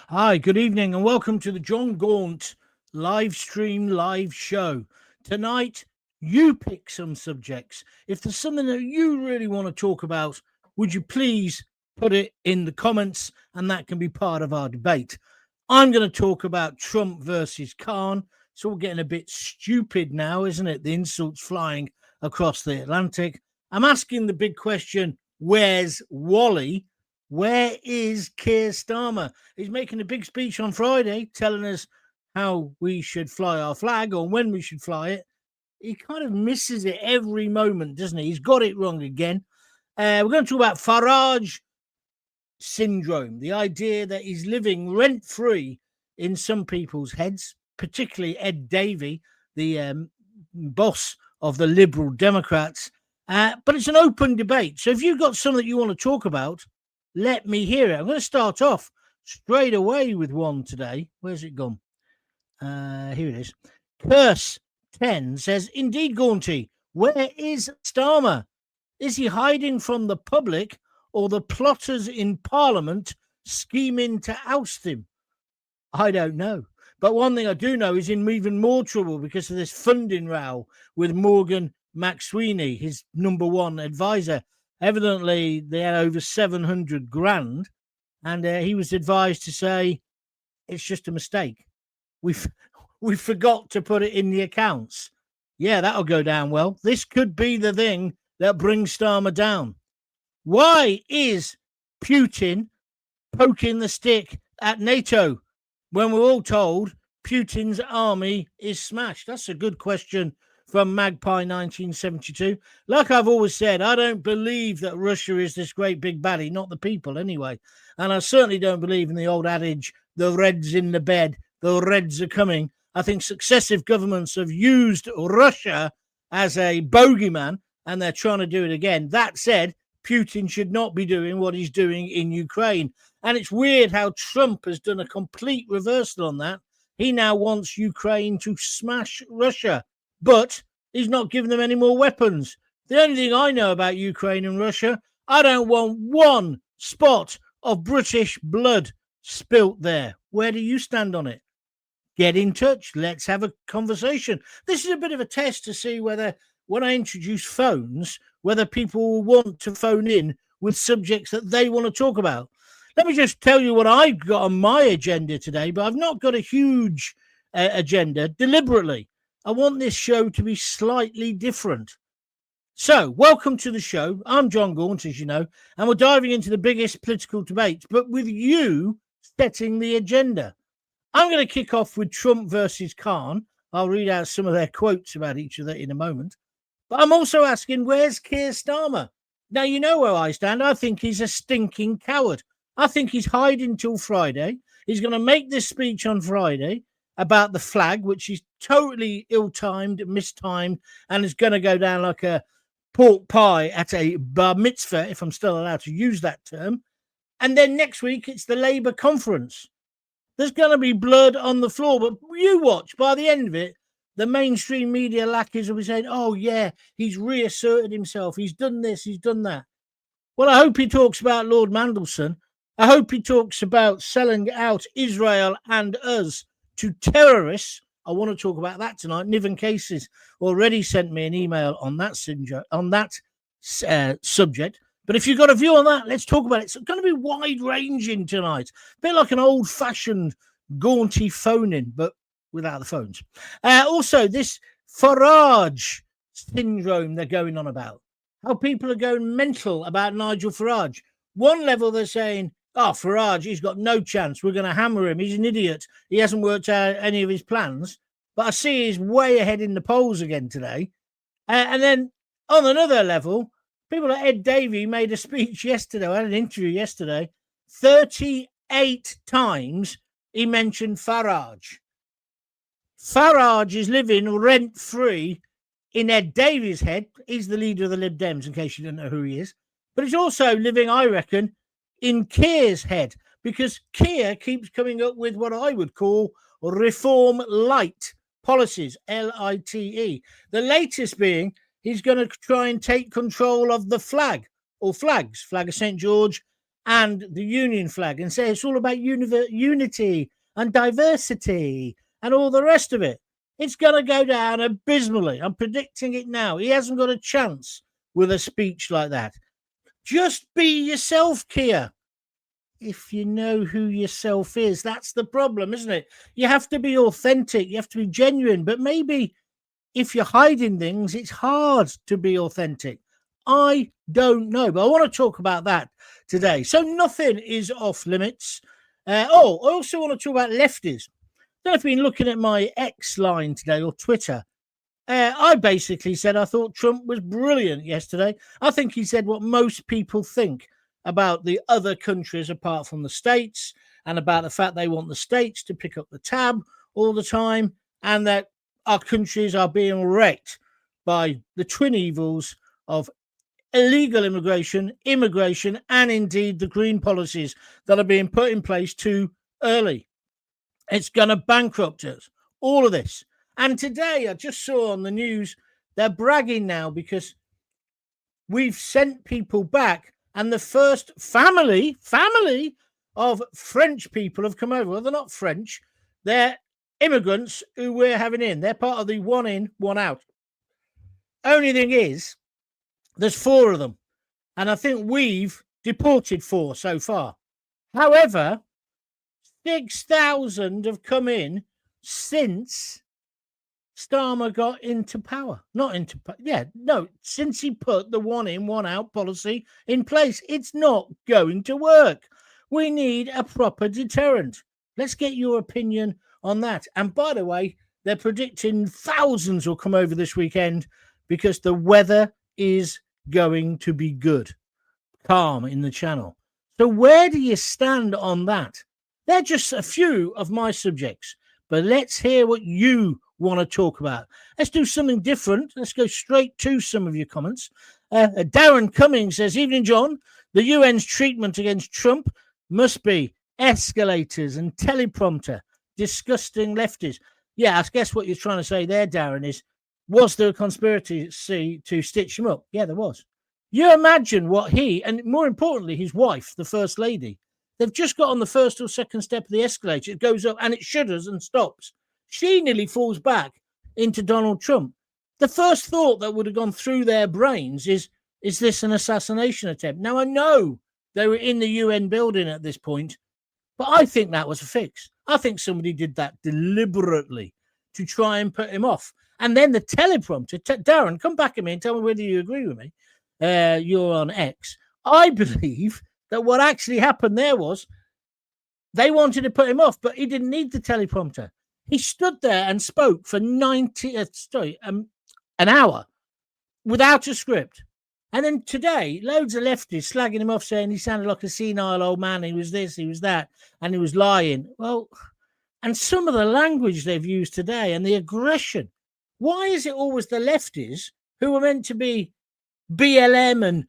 Hi, good evening, and welcome to the Jon Gaunt live show. Tonight, you pick some subjects. If there's something that you really want to talk about, would you please put it in the comments, and that can be part of our debate. I'm going to talk about Trump versus Khan. It's all getting a bit stupid now, isn't it? The insults flying across the Atlantic. I'm asking the big question, where's Wally? Where is Keir Starmer? He's making a big speech on Friday telling us how we should fly our flag or when we should fly it. He kind of misses it every moment, doesn't he? He's got it wrong again. We're going to talk about Farage Syndrome, the idea that he's living rent free in some people's heads, particularly Ed Davey, the boss of the Liberal Democrats. But it's an open debate. So if you've got something you want to talk about, let me hear it. I'm going to start off straight away with one today. Where's it gone? Here it is. Curse 10 says, indeed, Gaunty, where is Starmer? Is he hiding from the public or the plotters in Parliament scheming to oust him? I don't know. But one thing I do know is in even more trouble because of this funding row with Morgan McSweeney, his number one advisor. Evidently, they had over 700 grand, and he was advised to say, it's just a mistake. We forgot to put it in the accounts. Yeah, that'll go down well. This could be the thing that brings Starmer down. Why is Putin poking the stick at NATO when we're all told Putin's army is smashed? That's a good question from Magpie 1972. Like I've always said, I don't believe that Russia is this great big baddie, not the people anyway. And I certainly don't believe in the old adage, the Reds in the bed, the Reds are coming. I think successive governments have used Russia as a bogeyman, and they're trying to do it again. That said, Putin should not be doing what he's doing in Ukraine. And it's weird how Trump has done a complete reversal on that. He now wants Ukraine to smash Russia, but he's not giving them any more weapons. The only thing I know about Ukraine and Russia, I don't want one spot of British blood spilt there. Where do you stand on it? Get in touch. Let's have a conversation. This is a bit of a test to see whether, when I introduce phones, whether people will want to phone in with subjects that they want to talk about. Let me just tell you what I've got on my agenda today, but I've not got a huge agenda deliberately. I want this show to be slightly different. So, welcome to the show. I'm Jon Gaunt, as you know, and we're diving into the biggest political debate, but with you setting the agenda. I'm going to kick off with Trump versus Khan. I'll read out some of their quotes about each other in a moment. But I'm also asking, where's Keir Starmer? Now, you know where I stand. I think he's a stinking coward. I think he's hiding till Friday. He's going to make this speech on Friday about the flag, which is totally ill-timed, mistimed, and is going to go down like a pork pie at a bar mitzvah, if I'm still allowed to use that term. And then next week, it's the Labour conference. There's going to be blood on the floor, but you watch, by the end of it, the mainstream media lackeys will be saying, oh, yeah, he's reasserted himself. He's done this, he's done that. Well, I hope he talks about Lord Mandelson. I hope he talks about selling out Israel and us to terrorists. I want to talk about that tonight. Niven Cases already sent me an email on that subject. But if you've got a view on that, let's talk about it. It's going to be wide-ranging tonight. A bit like an old-fashioned gaunty phone-in, but without the phones. Also, this Farage Syndrome they're going on about. How people are going mental about Nigel Farage. One level they're saying, oh, Farage, he's got no chance. We're going to hammer him. He's an idiot. He hasn't worked out any of his plans. But I see he's way ahead in the polls again today. And then on another level, people like Ed Davey made a speech yesterday. I had an interview yesterday. 38 times he mentioned Farage. Farage is living rent-free in Ed Davey's head. He's the leader of the Lib Dems, in case you don't know who he is. But he's also living, I reckon, in Keir's head, because Keir keeps coming up with what I would call reform light policies, L-I-T-E. The latest being he's going to try and take control of the flag, or flags, flag of St. George and the Union flag and say it's all about unity and diversity and all the rest of it. It's going to go down abysmally. I'm predicting it now. He hasn't got a chance with a speech like that. Just be yourself, Keir. If you know who yourself is, that's the problem, isn't it? You have to be authentic. You have to be genuine. But maybe if you're hiding things, it's hard to be authentic. I don't know, but I want to talk about that today. So nothing is off limits. I also want to talk about lefties. I've been looking at my X line today or Twitter. I basically said I thought Trump was brilliant yesterday. I think he said what most people think about the other countries apart from the States, and about the fact they want the States to pick up the tab all the time, and that our countries are being wrecked by the twin evils of illegal immigration, and indeed the green policies that are being put in place too early. It's going to bankrupt us, all of this. And today I just saw on the news, they're bragging now because we've sent people back, and the first family of French people have come over. Well, they're not French. They're immigrants who we're having in. They're part of the one in, one out. Only thing is, there's 4 of them. And I think we've deported 4 so far. However, 6,000 have come in since Starmer got into power. Since he put the one in, one out policy in place. It's not going to work. We need a proper deterrent. Let's get your opinion on that. And by the way, they're predicting thousands will come over this weekend because the weather is going to be good. Calm in the channel. So where do you stand on that? They're just a few of my subjects, but let's hear what you want to talk about. Let's do something different. Let's go straight to some of your comments. Darren Cummings says, evening, John. The UN's treatment against Trump must be escalators and teleprompter. Disgusting lefties. Yeah, I guess what you're trying to say there, Darren, is, was there a conspiracy to stitch him up? Yeah, there was. You imagine what he, and more importantly, his wife, the First Lady, they've just got on the first or second step of the escalator. It goes up and it shudders and stops. She nearly falls back into Donald Trump. The first thought that would have gone through their brains is this an assassination attempt? Now, I know they were in the UN building at this point, but I think that was a fix. I think somebody did that deliberately to try and put him off. And then the teleprompter, Darren, come back at me and tell me whether you agree with me. You're on X. I believe that what actually happened there was they wanted to put him off, but he didn't need the teleprompter. He stood there and spoke for an hour without a script. And then today, loads of lefties slagging him off, saying he sounded like a senile old man. He was this, he was that, and he was lying. Well, and some of the language they've used today and the aggression. Why is it always the lefties who are meant to be BLM and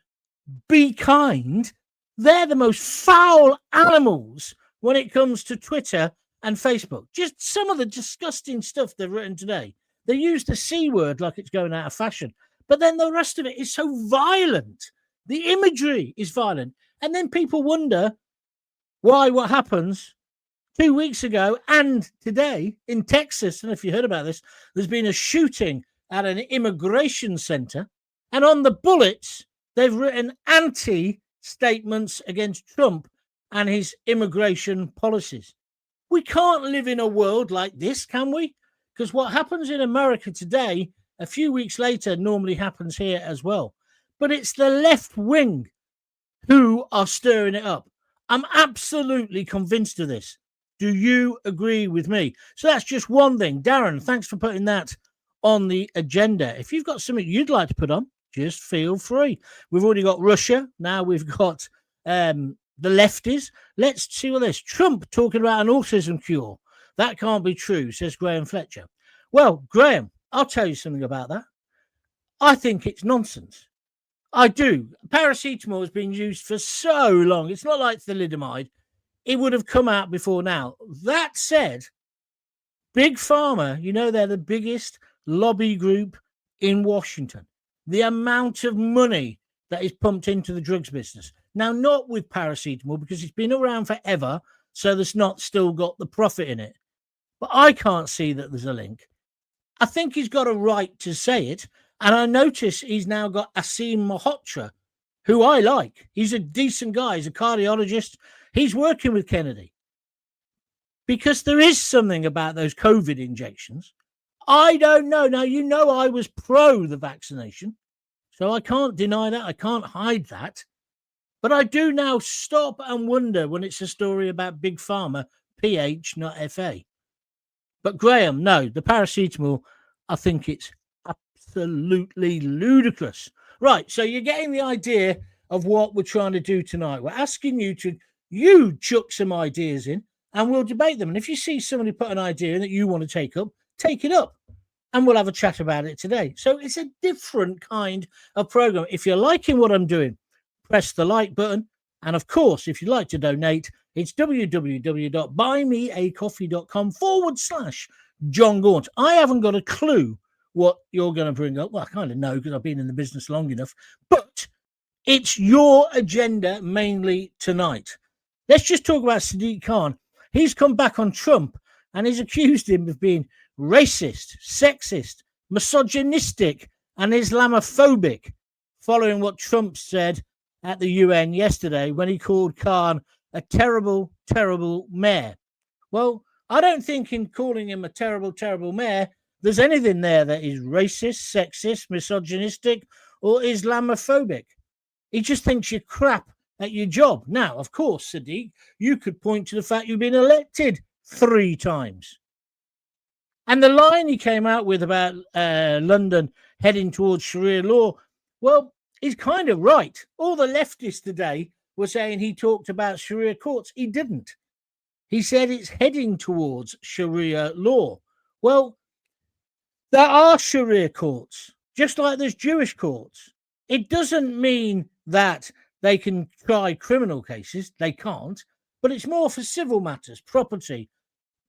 be kind? They're the most foul animals when it comes to Twitter and Facebook. Just some of the disgusting stuff they've written today. They use the C word like it's going out of fashion. But then the rest of it is so violent. The imagery is violent. And then people wonder why what happens 2 weeks ago and today in Texas, and if you heard about this, there's been a shooting at an immigration center. And on the bullets, they've written anti-statements against Trump and his immigration policies. We can't live in a world like this, can we? Because what happens in America today, a few weeks later, normally happens here as well. But it's the left wing who are stirring it up. I'm absolutely convinced of this. Do you agree with me? So that's just one thing. Darren, thanks for putting that on the agenda. If you've got something you'd like to put on, just feel free. We've already got Russia. Now we've got the lefties. Let's see what this. Trump talking about an autism cure. That can't be true, says Graham Fletcher. Well, Graham, I'll tell you something about that. I think it's nonsense. I do. Paracetamol has been used for so long. It's not like thalidomide. It would have come out before now. That said, Big Pharma, you know, they're the biggest lobby group in Washington. The amount of money that is pumped into the drugs business. Now, not with paracetamol because it's been around forever, so there's not still got the profit in it. But I can't see that there's a link. I think he's got a right to say it. And I notice he's now got Asim Malhotra, who I like. He's a decent guy. He's a cardiologist. He's working with Kennedy. Because there is something about those COVID injections. I don't know. Now, you know I was pro the vaccination, so I can't deny that. I can't hide that. But I do now stop and wonder when it's a story about Big Pharma, PH, not FA. But Graham, no, the paracetamol, I think it's absolutely ludicrous. Right, so you're getting the idea of what we're trying to do tonight. We're asking you to chuck some ideas in and we'll debate them. And if you see somebody put an idea in that you want to take it up. And we'll have a chat about it today. So it's a different kind of program. If you're liking what I'm doing, press the like button. And of course, if you'd like to donate, it's www.buymeacoffee.com/Jon Gaunt. I haven't got a clue what you're going to bring up. Well, I kind of know because I've been in the business long enough. But it's your agenda mainly tonight. Let's just talk about Sadiq Khan. He's come back on Trump and he's accused him of being racist, sexist, misogynistic, and Islamophobic, following what Trump said at the UN yesterday when he called Khan a terrible, terrible mayor. Well, I don't think in calling him a terrible, terrible mayor, there's anything there that is racist, sexist, misogynistic, or Islamophobic. He just thinks you're crap at your job. Now, of course, Sadiq, you could point to the fact you've been elected 3 times. And the line he came out with about London heading towards Sharia law, well, he's kind of right. All the leftists today were saying he talked about Sharia courts. He didn't. He said it's heading towards Sharia law. Well, there are Sharia courts, just like there's Jewish courts. It doesn't mean that they can try criminal cases. They can't. But it's more for civil matters, property,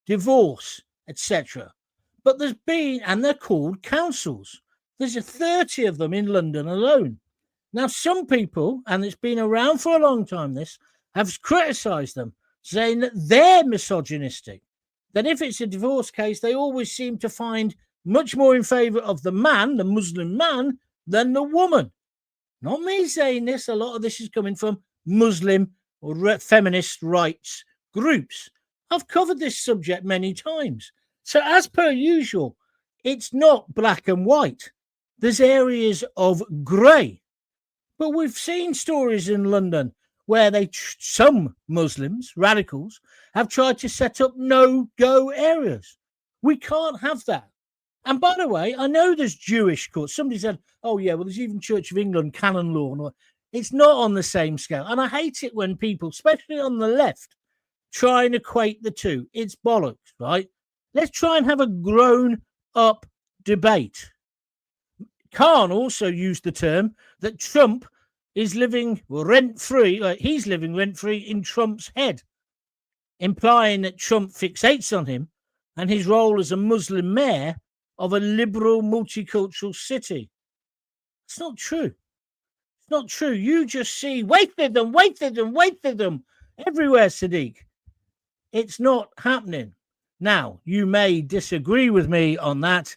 divorce, etc. But there's been, and they're called councils. There's 30 of them in London alone. Now, some people, and it's been around for a long time, this, have criticised them, saying that they're misogynistic. That if it's a divorce case, they always seem to find much more in favour of the man, the Muslim man, than the woman. Not me saying this. A lot of this is coming from Muslim or feminist rights groups. I've covered this subject many times. So as per usual, it's not black and white. There's areas of grey. But we've seen stories in London where some Muslims, radicals, have tried to set up no-go areas. We can't have that. And by the way, I know there's Jewish courts. Somebody said, oh, yeah, well, there's even Church of England canon law. It's not on the same scale. And I hate it when people, especially on the left, try and equate the two. It's bollocks, right? Let's try and have a grown-up debate. Khan also used the term that Trump is living rent-free. He's living rent-free in Trump's head, implying that Trump fixates on him and his role as a Muslim mayor of a liberal multicultural city. It's not true. It's not true. You just see waited them everywhere, Sadiq. It's not happening. Now, you may disagree with me on that.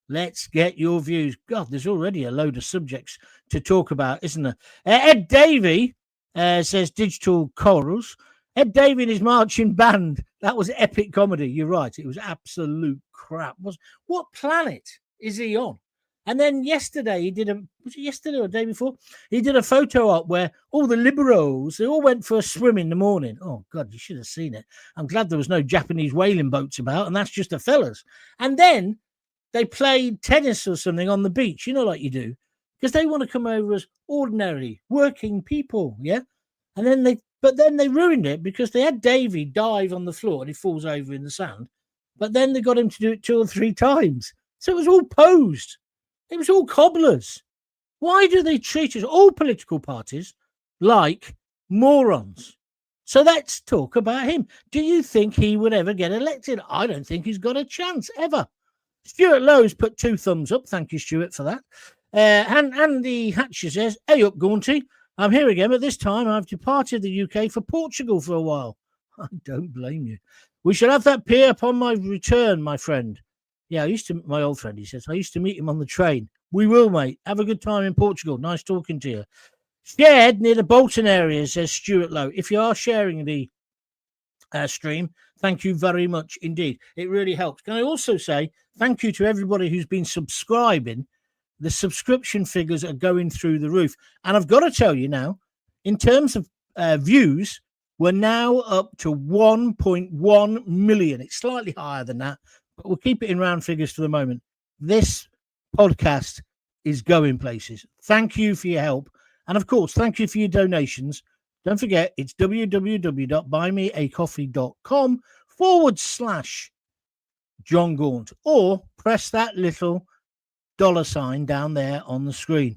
Let's get your views. God, there's already a load of subjects to talk about, isn't there? Ed Davey says digital corals. Ed Davey and his marching band. That was epic comedy. You're right. It was absolute crap. What planet is he on? And then yesterday, was it yesterday or the day before? He did a photo op where all the liberals, they all went for a swim in the morning. Oh, God, you should have seen it. I'm glad there was no Japanese whaling boats about, and that's just the fellas. And then they played tennis or something on the beach, like you do, because they want to come over as ordinary working people, yeah? And then they ruined it because they had Davey dive on the floor and he falls over in the sand. But then they got him to do it 2 or 3 times. So it was all posed. It was all cobblers. Why do they treat us, all political parties, like morons? So let's talk about him. Do you think he would ever get elected? I don't think he's got a chance ever. Stuart Lowe's put 2 thumbs up. Thank you, Stuart, for that. And Andy Hatcher says, hey up, Gaunty. I'm here again, but this time I've departed the UK for Portugal for a while. I don't blame you. We shall have that pier upon my return, my friend. Yeah, my old friend, he says, I used to meet him on the train. We will, mate. Have a good time in Portugal. Nice talking to you. Shared near the Bolton area, says Stuart Lowe. If you are sharing the stream, thank you very much indeed. It really helps. Can I also say thank you to everybody who's been subscribing? The subscription figures are going through the roof. And I've got to tell you now, in terms of views, we're now up to 1.1 million. It's slightly higher than that, but we'll keep it in round figures for the moment. This podcast is going places. Thank you for your help. And of course, thank you for your donations. Don't forget, it's www.buymeacoffee.com/Jon Gaunt, or press that little $sign down there on the screen.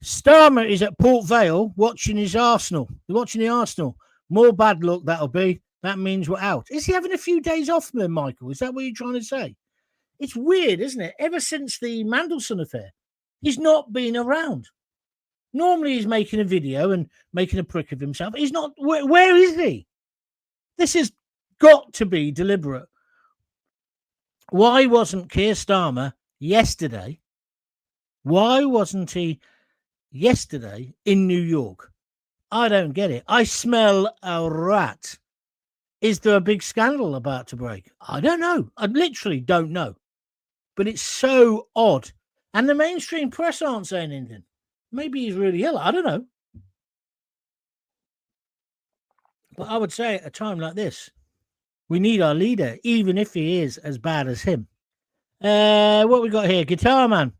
Starmer is at Port Vale watching his Arsenal. They're watching the Arsenal. More bad luck that'll be. That means we're out. Is he having a few days off then, Michael? Is that what you're trying to say? It's weird, isn't it? Ever since the Mandelson affair, he's not been around. Normally he's making a video and making a prick of himself. He's not. Where is he? This has got to be deliberate. Why wasn't Keir Starmer yesterday? Why wasn't he yesterday in New York? I don't get it. I smell a rat. Is there a big scandal about to break? I don't know. I literally don't know. But it's so odd. And the mainstream press aren't saying anything. Maybe he's really ill. I don't know. But I would say at a time like this, we need our leader, even if he is as bad as him. What we got here? Guitar Man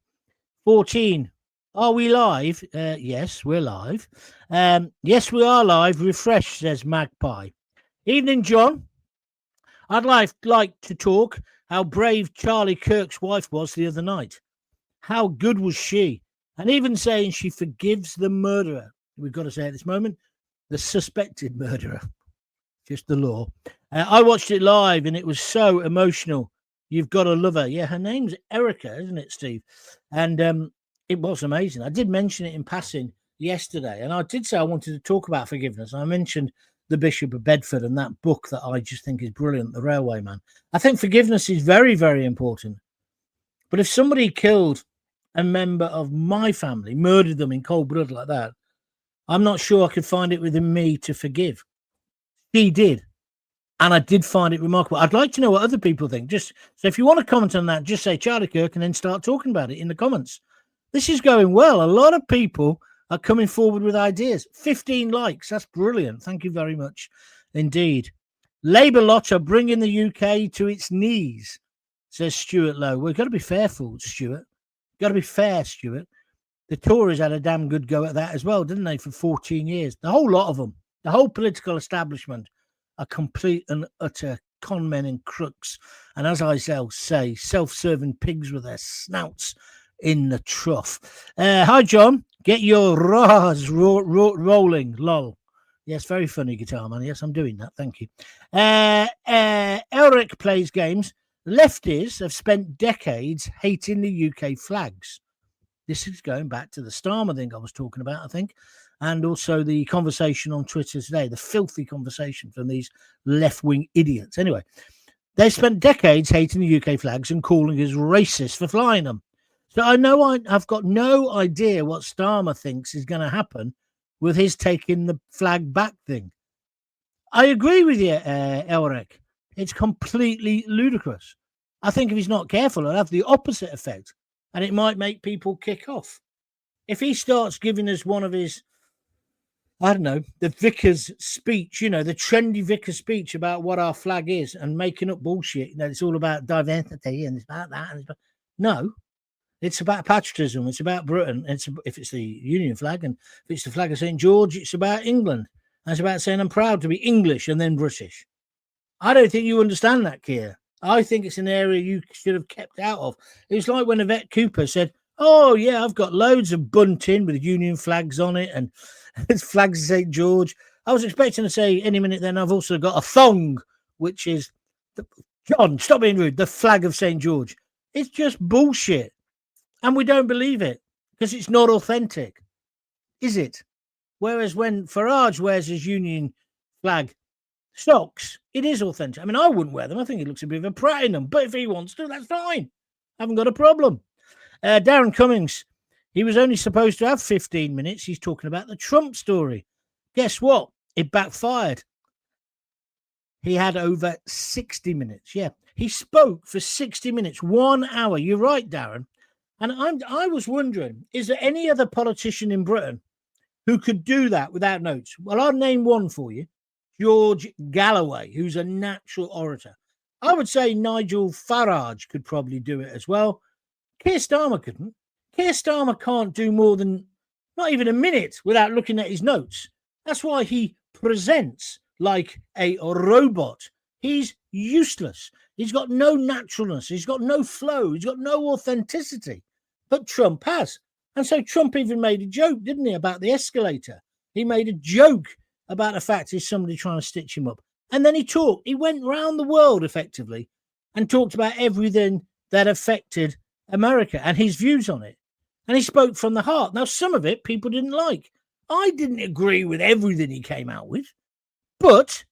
14. Are we live? Yes, we're live. Yes, we are live. Refresh, says Magpie. Evening, John. I'd like to talk how brave Charlie Kirk's wife was the other night. How good was she? And even saying she forgives the murderer. We've got to say at this moment, the suspected murderer. Just the law. I watched it live and it was so emotional. You've got to love her. Yeah, her name's Erica, isn't it, Steve? And it was amazing. I did mention it in passing yesterday, and I did say I wanted to talk about forgiveness. I mentioned the Bishop of Bedford and that book that I just think is brilliant, The Railway Man. I think forgiveness is very, very important. But if somebody killed a member of my family, murdered them in cold blood like that, I'm not sure I could find it within me to forgive. She did. And I did find it remarkable. I'd like to know what other people think. So if you want to comment on that, just say Charlie Kirk and then start talking about it in the comments. This is going well. A lot of people are coming forward with ideas. 15 likes. That's brilliant. Thank you very much indeed. Labour lot are bringing the UK to its knees, says Stuart Lowe. We've got to be fair, Stuart. Got to be fair, Stuart. The Tories had a damn good go at that as well, didn't they, for 14 years? The whole lot of them, the whole political establishment are complete and utter con men and crooks. And as I shall say, self-serving pigs with their snouts in the trough. Hi, John. Get your rahs rolling, lol. Yes, very funny, Guitar Man. Yes, I'm doing that. Thank you. Eric plays games. Lefties have spent decades hating the UK flags. This is going back to the Starmer thing I was talking about, I think, and also the conversation on Twitter today, the filthy conversation from these left-wing idiots. Anyway, they spent decades hating the UK flags and calling us racist for flying them. So I know I've got no idea what Starmer thinks is going to happen with his taking the flag back thing. I agree with you, Elric. It's completely ludicrous. I think if he's not careful, it'll have the opposite effect, and it might make people kick off. If he starts giving us one of his, I don't know, the vicar's speech, the trendy vicar speech about what our flag is and making up bullshit, it's all about diversity and it's about that. No, it's about patriotism. It's about Britain. If it's the Union flag, and if it's the flag of St. George, it's about England. And it's about saying I'm proud to be English and then British. I don't think you understand that, Keir. I think it's an area you should have kept out of. It was like when Yvette Cooper said, oh, yeah, I've got loads of bunting with Union flags on it and it's flags of St. George. I was expecting to say any minute then I've also got a thong, which is, John, stop being rude, the flag of St. George. It's just bullshit. And we don't believe it because it's not authentic. Is it? Whereas when Farage wears his union flag socks, it is authentic. I mean, I wouldn't wear them. I think it looks a bit of a prat in them. But if he wants to, that's fine. I haven't got a problem. Darren Cummings, he was only supposed to have 15 minutes. He's talking about the Trump story. Guess what? It backfired. He had over 60 minutes. Yeah, he spoke for 60 minutes, 1 hour. You're right, Darren. And I was wondering, is there any other politician in Britain who could do that without notes? Well, I'll name one for you. George Galloway, who's a natural orator. I would say Nigel Farage could probably do it as well. Keir Starmer couldn't. Keir Starmer can't do more than not even a minute without looking at his notes. That's why he presents like a robot. He's useless. He's got no naturalness. He's got no flow. He's got no authenticity. But Trump has. And so Trump even made a joke, didn't he, about the escalator? He made a joke about the fact he's somebody trying to stitch him up. And then he talked. He went round the world, effectively, and talked about everything that affected America and his views on it. And he spoke from the heart. Now, some of it people didn't like. I didn't agree with everything he came out with. But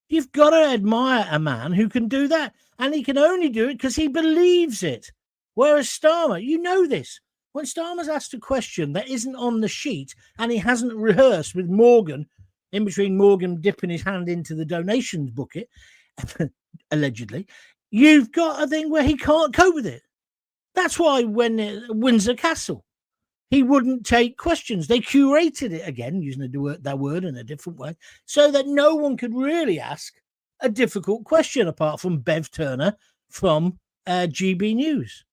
you've got to admire a man who can do that. And he can only do it because he believes it. Whereas Starmer, you know this. When Starmer's asked a question that isn't on the sheet and he hasn't rehearsed with Morgan, in between Morgan dipping his hand into the donations bucket, allegedly, you've got a thing where he can't cope with it. That's why when Windsor Castle, he wouldn't take questions. They curated it again, using that word in a different way, so that no one could really ask a difficult question apart from Bev Turner from GB News.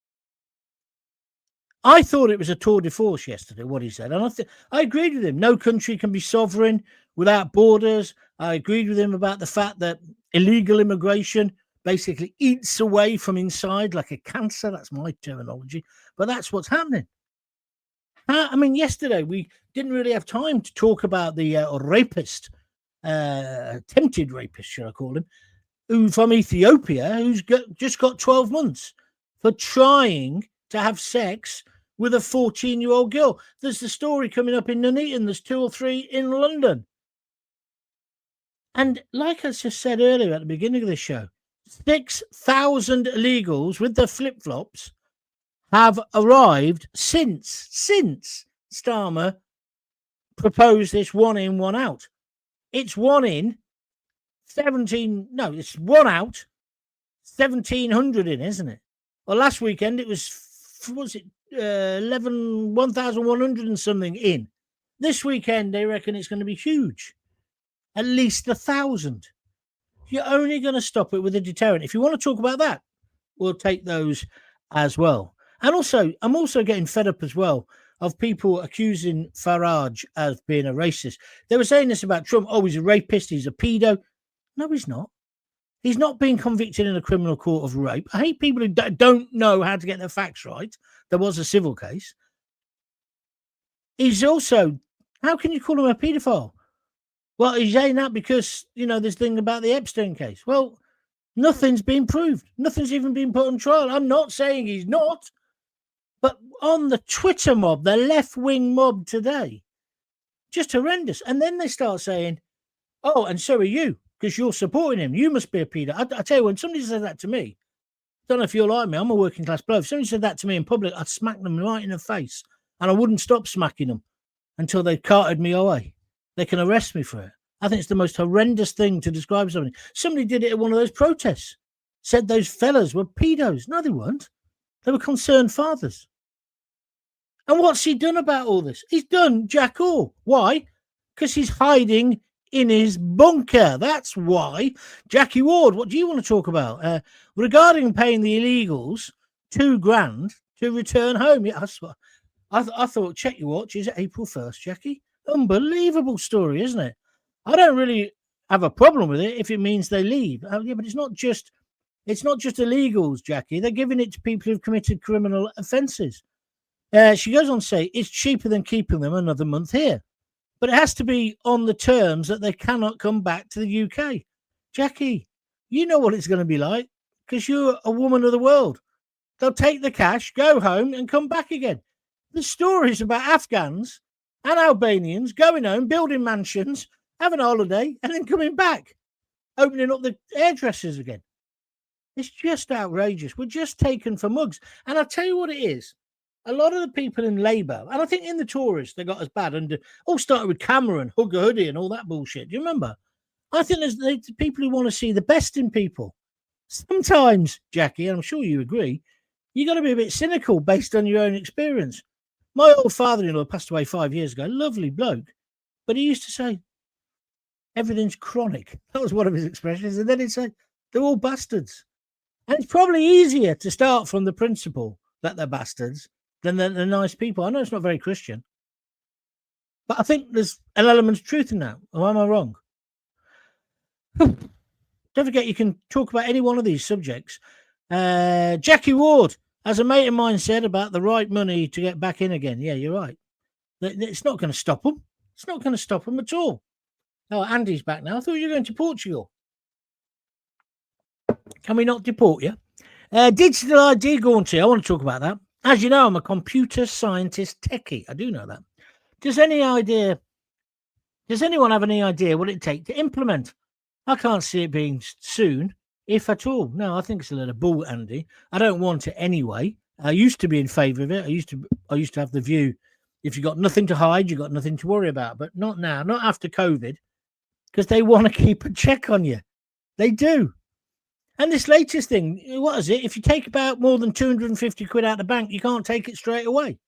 I thought it was a tour de force yesterday, what he said. And I agreed with him. No country can be sovereign without borders. I agreed with him about the fact that illegal immigration basically eats away from inside like a cancer. That's my terminology. But that's what's happening. I mean, yesterday we didn't really have time to talk about the rapist, attempted rapist, should I call him, who from Ethiopia, who's just got 12 months for trying to have sex with a 14-year-old girl. There's the story coming up in Nuneaton. There's 2 or 3 in London. And like I just said earlier at the beginning of the show, 6,000 illegals with their flip-flops have arrived since Starmer proposed this 1 in, 1 out. It's 1 in, 17, no, it's 1 out, 1,700 in, isn't it? Well, last weekend it was 1,100 and something in. This weekend they reckon it's going to be huge, at least 1,000. You're only going to stop it with a deterrent. If you want to talk about that, we'll take those as well. And also, I'm also getting fed up as well of people accusing Farage of being a racist. They were saying this about Trump. Oh, he's a rapist. He's a pedo. No, he's not. He's not being convicted in a criminal court of rape. I hate people who don't know how to get their facts right. There was a civil case. He's also, how can you call him a paedophile? Well, he's saying that because, this thing about the Epstein case. Well, nothing's been proved. Nothing's even been put on trial. I'm not saying he's not. But on the Twitter mob, the left-wing mob today, just horrendous. And then they start saying, oh, and so are you, because you're supporting him. You must be a pedo. I tell you, when somebody says that to me, I don't know if you're like me, I'm a working class bloke. If somebody said that to me in public, I'd smack them right in the face. And I wouldn't stop smacking them until they carted me away. They can arrest me for it. I think it's the most horrendous thing to describe somebody. Somebody did it at one of those protests. Said those fellas were pedos. No, they weren't. They were concerned fathers. And what's he done about all this? He's done jack all. Why? Because he's hiding in his bunker. That's why. Jackie Ward, what do you want to talk about? Regarding paying the illegals $2,000 to return home. Yeah, I thought, check your watch. Is it April 1st, Jackie? Unbelievable story, isn't it? I don't really have a problem with it if it means they leave. Yeah, but it's not just illegals, Jackie. They're giving it to people who've committed criminal offences. She goes on to say, it's cheaper than keeping them another month here. But it has to be on the terms that they cannot come back to the UK. Jackie, you know what it's going to be like because you're a woman of the world. They'll take the cash, go home and come back again. The stories about Afghans and Albanians going home, building mansions, having a holiday, and then coming back, opening up the hairdressers again. It's just outrageous. We're just taken for mugs. And I'll tell you what it is. A lot of the people in Labour, and I think in the Tories, they got as bad, and all started with Cameron, Hugger Hoodie, and all that bullshit. Do you remember? I think there's people who want to see the best in people. Sometimes, Jackie, and I'm sure you agree, you got to be a bit cynical based on your own experience. My old father-in-law passed away 5 years ago, lovely bloke, but he used to say, everything's chronic. That was one of his expressions. And then he'd say, they're all bastards. And it's probably easier to start from the principle that they're bastards than they're nice people. I know it's not very Christian, but I think there's an element of truth in that. Or am I wrong? Don't forget, you can talk about any one of these subjects. Jackie Ward, as a mate of mine said about the right money to get back in again. Yeah, you're right. It's not going to stop them. It's not going to stop them at all. Oh, Andy's back now. I thought you were going to Portugal. Can we not deport you? Digital ID, Gaunty. I want to talk about that. As you know, I'm a computer scientist techie. I do know that. Does anyone have any idea what it'd take to implement? I can't see it being soon, if at all. No, I think it's a little bull, Andy. I don't want it anyway. I used to be in favour of it. I used to have the view, if you got nothing to hide, you got nothing to worry about. But not now, not after COVID, because they want to keep a check on you. They do. And this latest thing, what is it? If you take about more than 250 quid out of the bank, you can't take it straight away.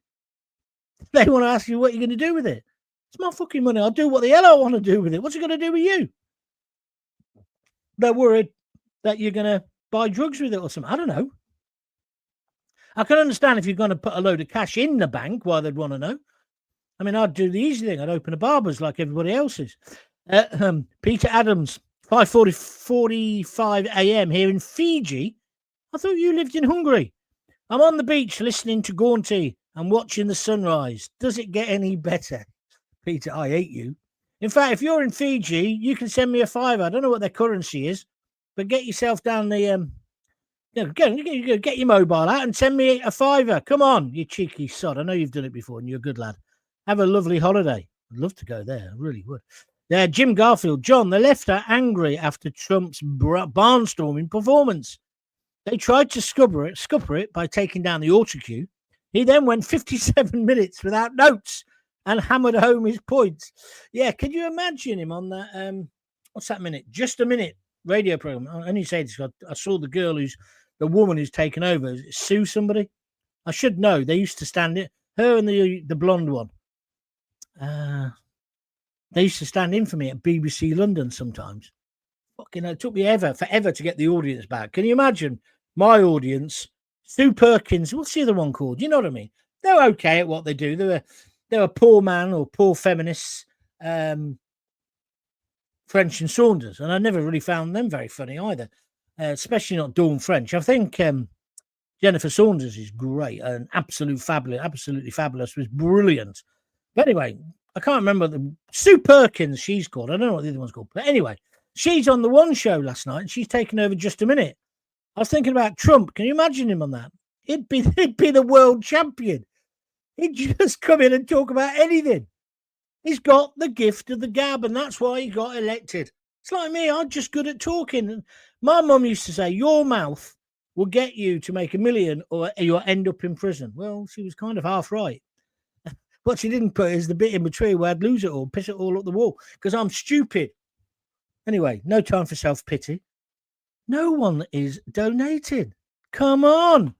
They want to ask you what you're going to do with it. It's my fucking money. I'll do what the hell I want to do with it. What's it going to do with you? They're worried that you're going to buy drugs with it or something. I don't know. I can understand if you're going to put a load of cash in the bank, why they'd want to know. I mean, I'd do the easy thing. I'd open a barber's like everybody else is. Peter Adams, 5:45 a.m. here in Fiji. I thought you lived in Hungary. I'm on the beach listening to Gaunty and watching the sunrise. Does it get any better? Peter, I hate you. In fact, if you're in Fiji, you can send me a $5. I don't know what their currency is, but get yourself down the get your mobile out and send me a $5. Come on, you cheeky sod. I know you've done it before and you're a good lad. Have a lovely holiday. I'd love to go there. I really would. Jim Garfield, John, the left are angry after Trump's barnstorming performance. They tried to scupper it by taking down the autocue. He then went 57 minutes without notes and hammered home his points. Yeah, can you imagine him on that? What's that minute? Just a minute radio program. I only say this. I saw the woman who's taken over. Sue somebody. I should know. They used to stand it. Her and the blonde one. They used to stand in for me at BBC London sometimes. Fucking hell, it took me forever to get the audience back. Can you imagine my audience? Sue Perkins. What's the other one called? You know what I mean? They're okay at what they do. They're a poor man or poor feminists. French and Saunders, and I never really found them very funny either, especially not Dawn French. I think Jennifer Saunders is great and absolutely fabulous, was brilliant. But anyway, I can't remember Sue Perkins, she's called. I don't know what the other one's called. But anyway, she's on the One show last night and she's taken over Just a Minute. I was thinking about Trump. Can you imagine him on that? He'd be the world champion. He'd just come in and talk about anything. He's got the gift of the gab, and that's why he got elected. It's like me. I'm just good at talking. My mum used to say, your mouth will get you to make $1 million or you'll end up in prison. Well, she was kind of half right. What she didn't put is the bit in between where I'd lose it all, piss it all up the wall, because I'm stupid. Anyway, no time for self-pity. No one is donating. Come on.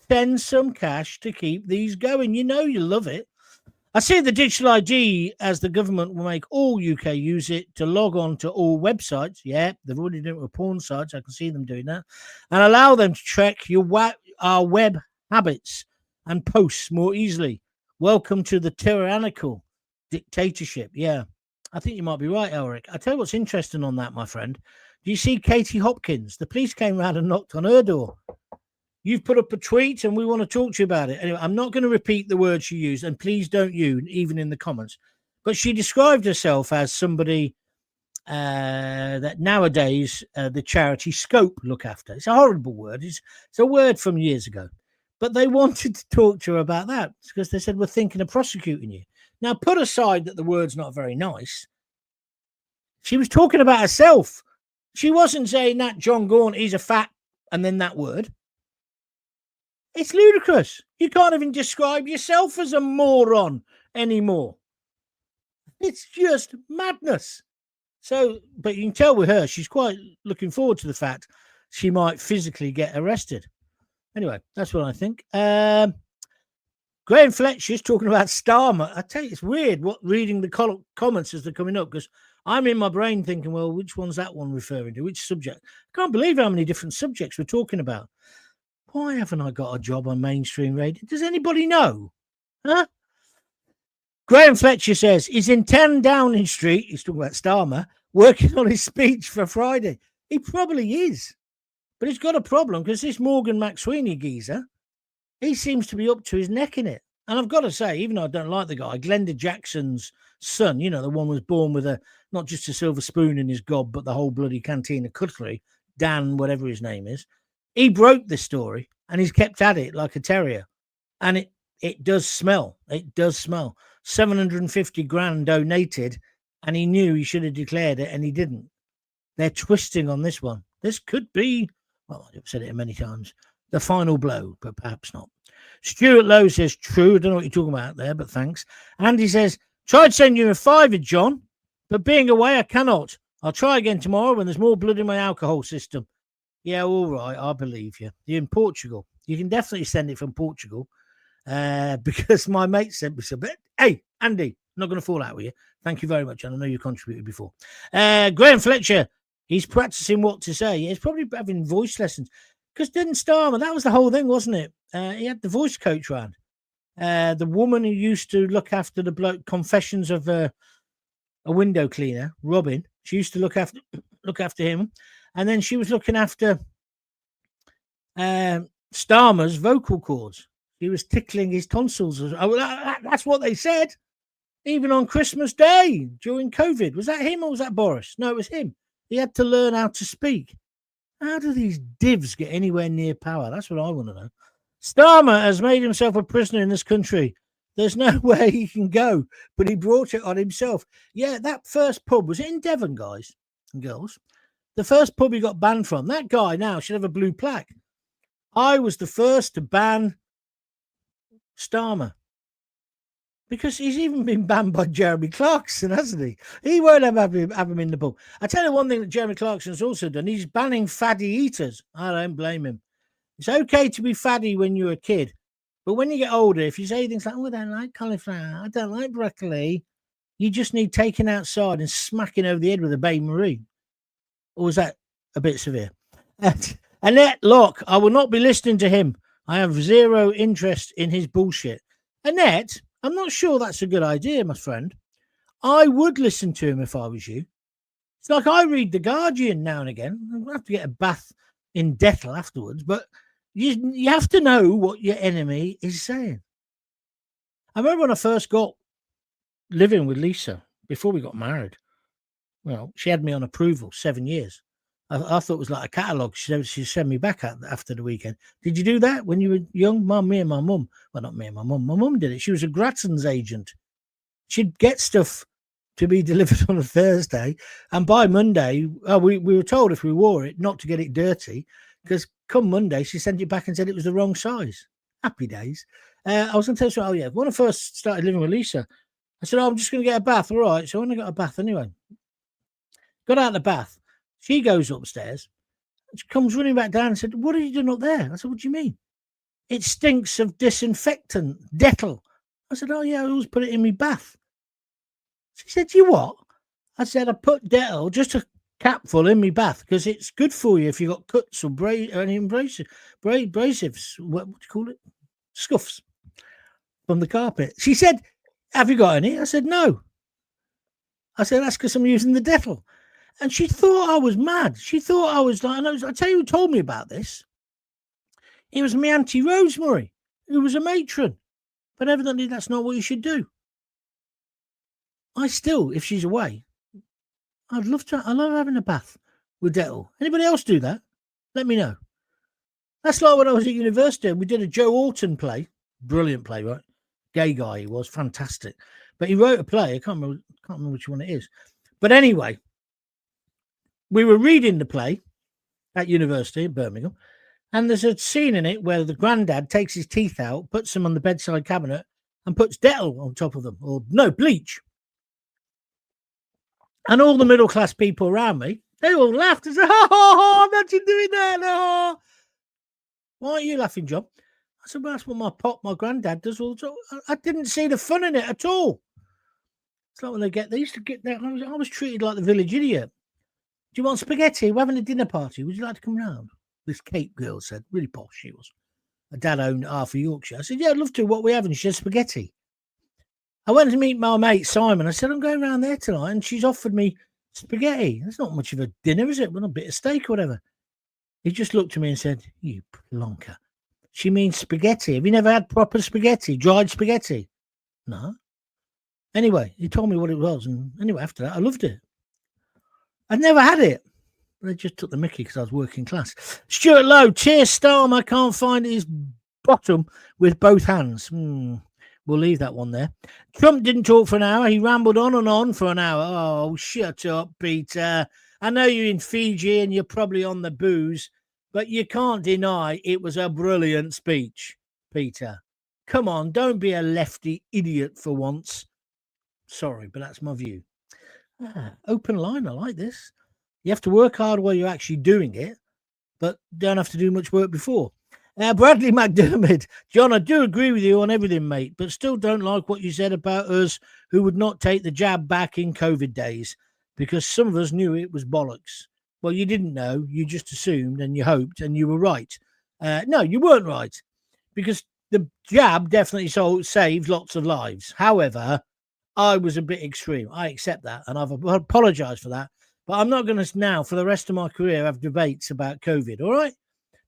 Send some cash to keep these going. You know you love it. I see the digital ID as the government will make all UK use it to log on to all websites. Yeah, they've already done it with porn sites. I can see them doing that. And allow them to track our web habits and posts more easily. Welcome to the tyrannical dictatorship. Yeah, I think you might be right, Elric. I tell you what's interesting on that, my friend. Do you see Katie Hopkins? The police came round and knocked on her door. You've put up a tweet and we want to talk to you about it. Anyway, I'm not going to repeat the words she used, and please don't you, even in the comments. But she described herself as somebody that nowadays the charity Scope look after. It's a horrible word. It's a word from years ago. But they wanted to talk to her about that because they said, we're thinking of prosecuting you. Now, put aside that the word's not very nice. She was talking about herself. She wasn't saying that Jon Gaunt is a fat and then that word. It's ludicrous. You can't even describe yourself as a moron anymore. It's just madness. So, but you can tell with her, she's quite looking forward to the fact she might physically get arrested. Anyway, that's what I think. Graham Fletcher's talking about Starmer. I tell you, it's weird reading the comments as they're coming up, because I'm in my brain thinking, well, which one's that one referring to? Which subject? I can't believe how many different subjects we're talking about. Why haven't I got a job on mainstream radio? Does anybody know? Huh? Graham Fletcher says he's in 10 Downing Street. He's talking about Starmer, working on his speech for Friday. He probably is. But he's got a problem, because this Morgan McSweeney geezer, he seems to be up to his neck in it. And I've got to say, even though I don't like the guy, Glenda Jackson's son, you know, the one was born with not just a silver spoon in his gob, but the whole bloody canteen of cutlery, Dan, whatever his name is, he broke this story and he's kept at it like a terrier. And it does smell. It does smell. 750 grand donated, and he knew he should have declared it, and he didn't. They're twisting on this one. This could be, well, I've said it many times, the final blow, but perhaps not. Stuart Lowe says, true. I don't know what you're talking about there, but thanks. Andy says, tried sending you a £5, John, but being away, I cannot. I'll try again tomorrow when there's more blood in my alcohol system. Yeah, all right, I believe you. You're in Portugal. You can definitely send it from Portugal, because my mate sent me some. But hey, Andy, I'm not going to fall out with you. Thank you very much, and I know you contributed before. Graham Fletcher, he's practicing what to say. He's probably having voice lessons. Because didn't Starmer, that was the whole thing, wasn't it? He had the voice coach round. The woman who used to look after the bloke, Confessions of a Window Cleaner, Robin, she used to look after him. And then she was looking after Starmer's vocal cords. He was tickling his tonsils. That's what they said. Even on Christmas Day during COVID. Was that him or was that Boris? No, it was him. He had to learn how to speak. How do these divs get anywhere near power? That's what I want to know. Starmer has made himself a prisoner in this country. There's nowhere he can go, but he brought it on himself. Yeah, that first pub, was it in Devon, guys and girls? The first pub he got banned from. That guy now should have a blue plaque. I was the first to ban Starmer. Because he's even been banned by Jeremy Clarkson, hasn't he? He won't have him in the pub. I tell you one thing that Jeremy Clarkson's also done. He's banning faddy eaters. I don't blame him. It's okay to be faddy when you're a kid. But when you get older, if you say things like, oh, I don't like cauliflower, I don't like broccoli, you just need taking outside and smacking over the head with a Bay Marie. Or was that a bit severe? Annette Locke, I will not be listening to him. I have zero interest in his bullshit. Annette, I'm not sure that's a good idea, my friend. I would listen to him if I was you. It's like I read The Guardian now and again. I have to get a bath in Dettol afterwards, but you have to know what your enemy is saying. I remember when I first got living with Lisa, before we got married. Well, she had me on approval 7 years. I thought it was like a catalogue. She'd send me back after the weekend. Did you do that when you were young? Me and my mum. Well, not me and my mum. My mum did it. She was a Gratson's agent. She'd get stuff to be delivered on a Thursday. And by Monday, we were told if we wore it, not to get it dirty. Because come Monday, she sent it back and said it was the wrong size. Happy days. I was going to tell you, when I first started living with Lisa, I said, I'm just going to get a bath. All right. So when I got a bath anyway, got out of the bath. She goes upstairs. She comes running back down and said, what are you doing up there? I said, what do you mean? It stinks of disinfectant, Dettol. I said, oh, yeah, I always put it in my bath. She said, you what? I said, I put Dettol, just a capful in my bath, because it's good for you if you've got cuts or abrasives. What do you call it? Scuffs from the carpet. She said, have you got any? I said, no. I said, that's because I'm using the Dettol. And she thought I was mad. She thought I was like, I tell you who told me about this. It was my Auntie Rosemary, who was a matron. But evidently that's not what you should do. I still, if she's away, I love having a bath with Dettol. Anybody else do that? Let me know. That's like when I was at university and we did a Joe Orton play. Brilliant play, right? Gay guy he was, fantastic. But he wrote a play. I can't remember which one it is. But anyway, we were reading the play at university in Birmingham, and there's a scene in it where the granddad takes his teeth out, puts them on the bedside cabinet, and puts Dettol on top of them, or no, bleach. And all the middle class people around me, they all laughed and said, "Oh, imagine doing that! Oh. Why are you laughing, John?" I said, "Well, that's what my granddad does all the time." I didn't see the fun in it at all. It's like when they used to get there. I was treated like the village idiot. "Do you want spaghetti? We're having a dinner party. Would you like to come round?" This Cape girl said, really posh she was. Her dad owned half of Yorkshire. I said, "Yeah, I'd love to. What are we having?" She said, "Spaghetti." I went to meet my mate Simon. I said, "I'm going round there tonight," and she's offered me spaghetti. That's not much of a dinner, is it? Well, a bit of steak or whatever. He just looked at me and said, "You plonker. She means spaghetti. Have you never had proper spaghetti, dried spaghetti?" "No." Anyway, he told me what it was. And anyway, after that, I loved it. I'd never had it. They just took the mickey because I was working class. Stuart Lowe, Keir Starmer can't find his bottom with both hands. We'll leave that one there. Trump didn't talk for an hour. He rambled on for an hour. Oh, shut up, Peter. I know you're in Fiji and you're probably on the booze, but you can't deny it was a brilliant speech, Peter. Come on, don't be a lefty idiot for once. Sorry, but that's my view. Open line, I like this. You have to work hard while you're actually doing it, but don't have to do much work before. Bradley McDermott, John, I do agree with you on everything, mate, but still don't like what you said about us who would not take the jab back in COVID days because some of us knew it was bollocks. Well, you didn't know, you just assumed and you hoped and you were right. No, you weren't right because the jab definitely saved lots of lives. However, I was a bit extreme. I accept that and I've apologized for that. But I'm not going to now, for the rest of my career, have debates about COVID, all right?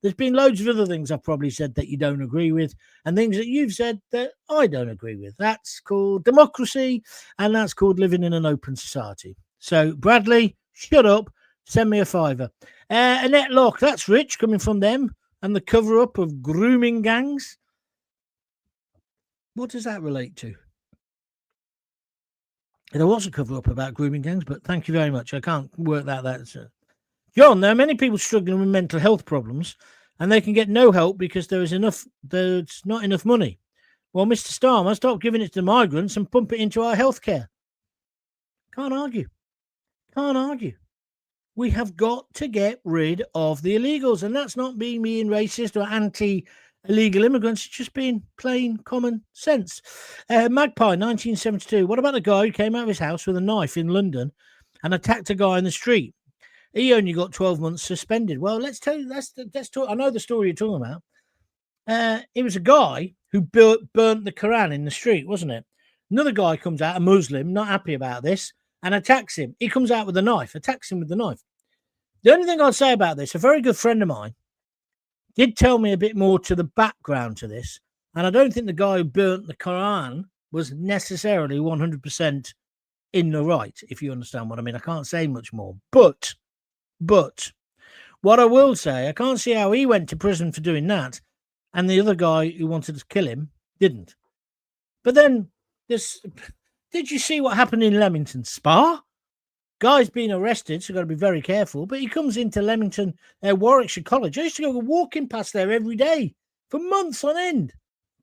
There's been loads of other things I've probably said that you don't agree with and things that you've said that I don't agree with. That's called democracy and that's called living in an open society. So, Bradley, shut up. Send me a $5. Annette Locke, that's rich coming from them and the cover-up of grooming gangs. What does that relate to? There was a cover-up about grooming gangs, but thank you very much. I can't work that out. John, there are many people struggling with mental health problems, and they can get no help because there's not enough money. Well, Mr. Starmer, stop giving it to migrants and pump it into our healthcare. Can't argue. We have got to get rid of the illegals, and that's not being racist or anti-illegal immigrants. It's just being plain common sense. Magpie, 1972. What about the guy who came out of his house with a knife in London and attacked a guy in the street? He only got 12 months suspended. Well, let's talk. I know the story you're talking about. It was a guy who burnt the Quran in the street, wasn't it? Another guy comes out, a Muslim, not happy about this, and attacks him. He comes out with a knife, attacks him with the knife. The only thing I'd say about this, a very good friend of mine did tell me a bit more to the background to this, and I don't think the guy who burnt the Quran was necessarily 100% in the right, if you understand what I mean. I can't say much more, but what I will say, I can't see how he went to prison for doing that and the other guy who wanted to kill him didn't. But then, did you see what happened in Leamington Spa? Guy's been arrested, so you've got to be very careful. But he comes into Leamington, Warwickshire College. I used to go walking past there every day for months on end.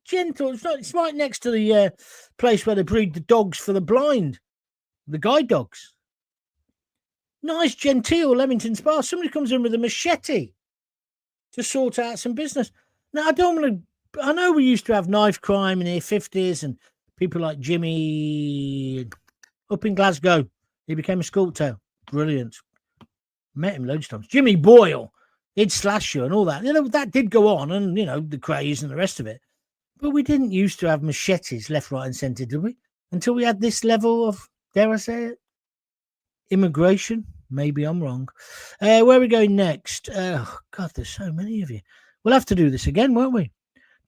Gentle. It's right next to the place where they breed the dogs for the blind, the guide dogs. Nice, genteel Leamington Spa. Somebody comes in with a machete to sort out some business. Now, I know we used to have knife crime in the 50s and people like Jimmy up in Glasgow. He became a sculptor. Brilliant. Met him loads of times. Jimmy Boyle. He'd slash you and all that. That did go on and, the craze and the rest of it. But we didn't used to have machetes left, right and centre, did we? Until we had this level of, dare I say it, immigration. Maybe I'm wrong. Where are we going next? Oh, God, there's so many of you. We'll have to do this again, won't we?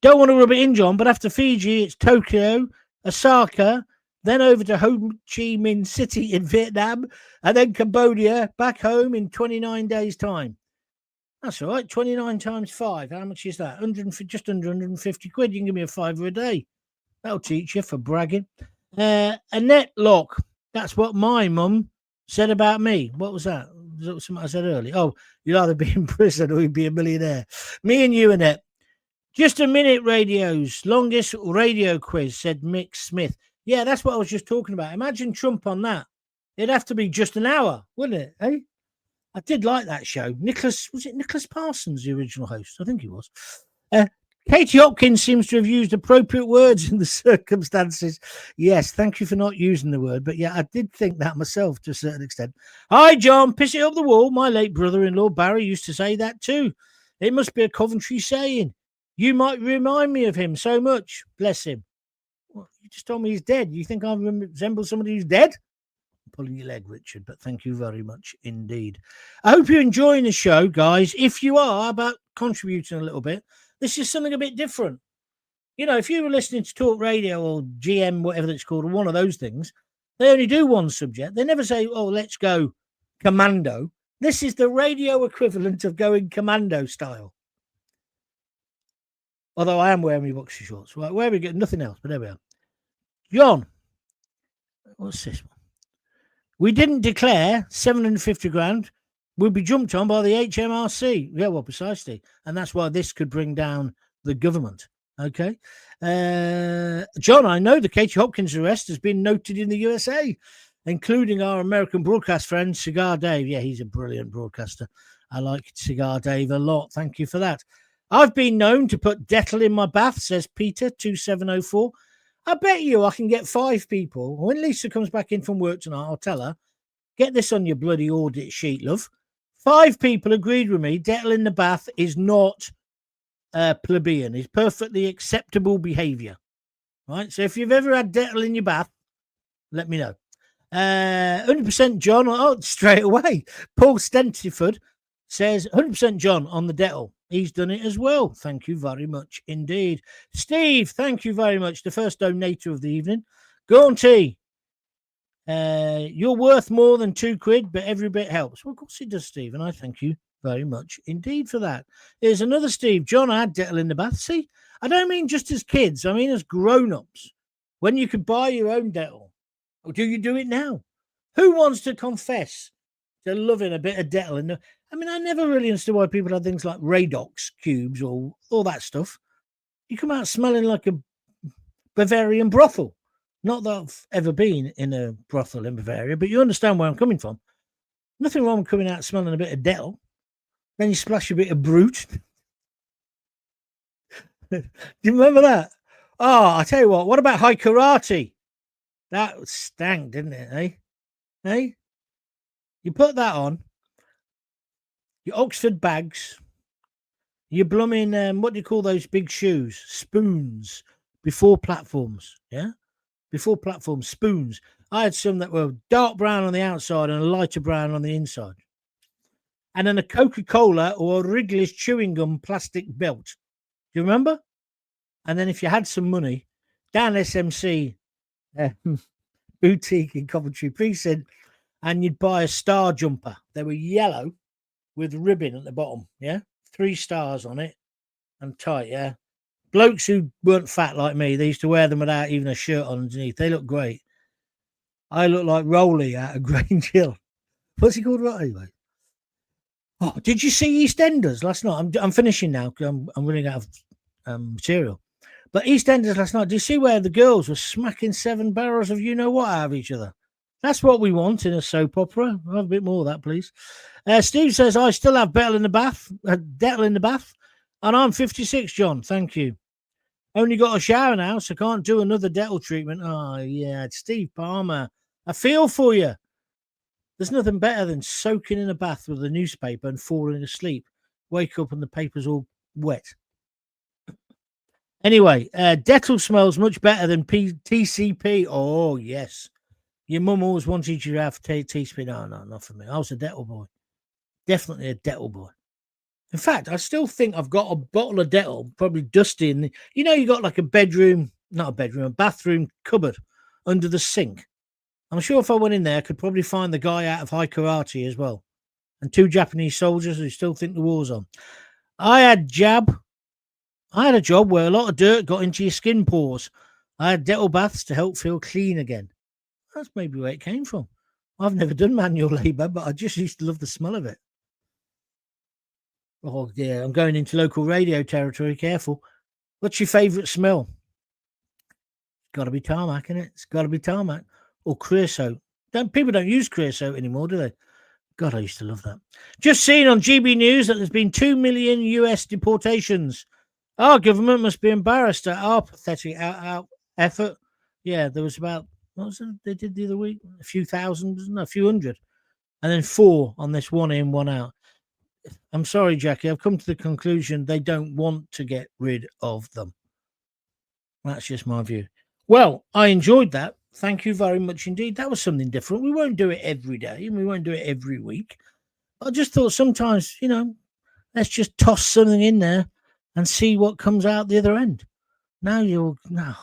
Don't want to rub it in, John, but after Fiji, it's Tokyo, Osaka, then over to Ho Chi Minh City in Vietnam, and then Cambodia, back home in 29 days' time. That's all right. 29 times 5. How much is that? Just under 150 quid. You can give me a £5 a day. That'll teach you for bragging. Annette Locke. That's what my mum said about me. What was that? Was that something I said earlier? Oh, you'd either be in prison or you'd be a millionaire. Me and you, Annette. Just a minute, radios. Longest radio quiz, said Mick Smith. Yeah, that's what I was just talking about. Imagine Trump on that. It'd have to be just an hour, wouldn't it? Eh? I did like that show. Was it Nicholas Parsons, the original host? I think he was. Katie Hopkins seems to have used appropriate words in the circumstances. Yes, thank you for not using the word. But yeah, I did think that myself to a certain extent. Hi, John, piss it up the wall. My late brother-in-law, Barry, used to say that too. It must be a Coventry saying. You might remind me of him so much. Bless him. Well, you just told me he's dead. You think I resemble somebody who's dead? I'm pulling your leg, Richard, but thank you very much indeed. I hope you're enjoying the show, guys. If you are, about contributing a little bit, this is something a bit different. You know, if you were listening to Talk Radio or GM, whatever it's called, or one of those things, they only do one subject. They never say, oh, let's go commando. This is the radio equivalent of going commando style. Although I am wearing my boxer shorts. Right, where we get nothing else, but there we are. John, what's this one? We didn't declare 750 grand will be jumped on by the HMRC. Yeah, well, precisely. And that's why this could bring down the government. Okay. John, I know the Katie Hopkins arrest has been noted in the USA, including our American broadcast friend, Cigar Dave. Yeah, he's a brilliant broadcaster. I like Cigar Dave a lot. Thank you for that. I've been known to put Dettol in my bath, says Peter, 2704. I bet you I can get 5 people. When Lisa comes back in from work tonight, I'll tell her, get this on your bloody audit sheet, love. 5 people agreed with me. Dettol in the bath is not plebeian. It's perfectly acceptable behaviour. Right? So if you've ever had Dettol in your bath, let me know. 100% John. Oh, straight away. Paul Stentiford says 100% John on the Dettol. He's done it as well. Thank you very much indeed. Steve, thank you very much. The first donator of the evening. Gaunty, you're worth more than £2, but every bit helps. Well, of course it does, Steve, and I thank you very much indeed for that. Here's another Steve. John, I had Dettol in the bath. See, I don't mean just as kids. I mean as grown-ups. When you could buy your own Dettol. Or do you do it now? Who wants to confess to loving a bit of Dettol? I mean, I never really understood why people had things like Radox cubes or all that stuff. You come out smelling like a Bavarian brothel. Not that I've ever been in a brothel in Bavaria, but you understand where I'm coming from. Nothing wrong with coming out smelling a bit of Dettol. Then you splash a bit of Brute. Do you remember that? Oh, I tell you what about High Karate? That stank, didn't it, eh? Hey? You put that on, your Oxford bags, your blooming, what do you call those big shoes? Spoons. Before platforms, yeah? Before platforms, spoons. I had some that were dark brown on the outside and a lighter brown on the inside. And then a Coca-Cola or a Wrigley's chewing gum plastic belt. Do you remember? And then if you had some money, down SMC boutique in Coventry Precinct, and you'd buy a star jumper. They were yellow with ribbon at the bottom, yeah? 3 stars on it and tight, yeah? Blokes who weren't fat like me, they used to wear them without even a shirt on underneath. They look great. I look like Rowley out of Grange Hill. What's he called right anyway? Oh, did you see EastEnders last night? I'm finishing now because I'm running out of material. But EastEnders last night, do you see where the girls were smacking 7 barrels of you-know-what out of each other? That's what we want in a soap opera. I'll have a bit more of that, please. Steve says, I still have Dettol in the bath, and I'm 56, John. Thank you. Only got a shower now, so can't do another Dettol treatment. Oh, yeah, it's Steve Palmer. I feel for you. There's nothing better than soaking in a bath with a newspaper and falling asleep. Wake up and the paper's all wet. Anyway, Dettol smells much better than TCP. Oh, yes. Your mum always wanted you to have TCP. No, not for me. I was a Dettol boy. Definitely a Dettol boy. In fact, I still think I've got a bottle of Dettol, probably dusty in the... You know, you got like a bathroom cupboard under the sink. I'm sure if I went in there, I could probably find the guy out of High Karate as well. And 2 Japanese soldiers who still think the war's on. I had a job where a lot of dirt got into your skin pores. I had Dettol baths to help feel clean again. That's maybe where it came from. I've never done manual labour, but I just used to love the smell of it. Oh dear, I'm going into local radio territory. Careful. What's your favourite smell? It's got to be tarmac, innit? It's got to be tarmac or creosote. People don't use creosote anymore, do they? God, I used to love that. Just seen on GB News that there's been 2 million US deportations. Our government must be embarrassed at our pathetic effort. Yeah, there was about, what was it they did the other week? A few thousand, no, a few hundred. And then 4 on this one in, one out. I'm sorry, Jackie. I've come to the conclusion they don't want to get rid of them. That's just my view. Well, I enjoyed that. Thank you very much indeed. That was something different. We won't do it every day and we won't do it every week. I just thought sometimes, let's just toss something in there and see what comes out the other end. No.